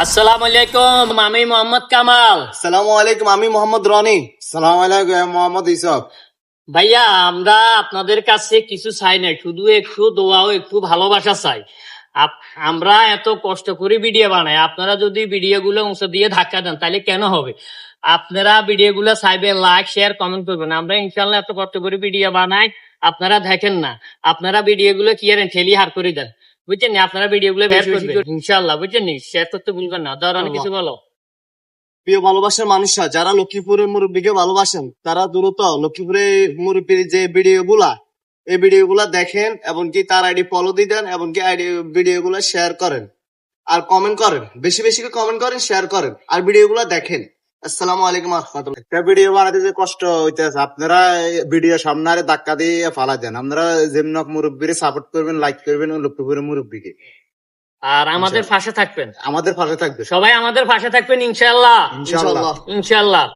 আসসালামু আলাইকুম, আমি মোহাম্মদ কামাল। সালামু আলাইকুম, আমি মোহাম্মদ রনি। সালাম আলাইকুম, মোহাম্মদ ইসক। ভাইয়া, আমরা আপনাদের কাছে কিছু চাই না, শুধু একটু দোয়া ও একটু ভালোবাসা চাই। আমরা এত কষ্ট করে ভিডিও বানাই, আপনারা যদি ভিডিও গুলো অংশ দিয়ে ধাক্কা দেন তাহলে কেন হবে? আপনারা ভিডিও গুলো চাইবেন, লাইক শেয়ার কমেন্ট করবেন। আমরা ইনশাল্লাহ এত কষ্ট করে ভিডিও বানাই, আপনারা দেখেন না। আপনারা ভিডিও গুলো কি করেন, ঠেলি হার করে দেন, বুঝছেন নি? আপনারা ভিডিও গুলো বের করবেন ইনশাল্লাহ, বুঝছেন নি? শেয়ার করতে ভুলবেন না। ধরেন কিছু বলো। প্রিয় ভালোবাসার মানুষরা, যারা লক্ষ্মীপুরের মুরব্বীকে ভালোবাসেন তারা দ্রুত লক্ষ্মীপুরের মুরব্বীর যে ভিডিও গুলা, এই ভিডিও গুলা দেখেন এবং কি তার আইডি ফলো দিয়ে দেন এবং কি আইডি ভিডিও গুলা শেয়ার করেন আর কমেন্ট করেন। বেশি বেশি করে কমেন্ট করেন, শেয়ার করেন আর ভিডিও গুলা দেখেন। আসসালামু আলাইকুম রহমতুল্লাহ। একটা ভিডিও বানাতে যে কষ্ট হইতেছে, আপনারা ভিডিও সামনে আরে ধাক্কা দিয়ে ফালা দেন। আপনারা যেমন মুরব্বীরে সাপোর্ট করবেন, লাইক করবেন লক্ষ্মীপুরের মুরব্বীকে। আর আমাদের পাশে থাকবেন, আমাদের পাশে থাকবে সবাই আমাদের পাশে থাকবেন ইনশাল্লাহ। ইনশাআল্লাহ। ইনশাল্লাহ।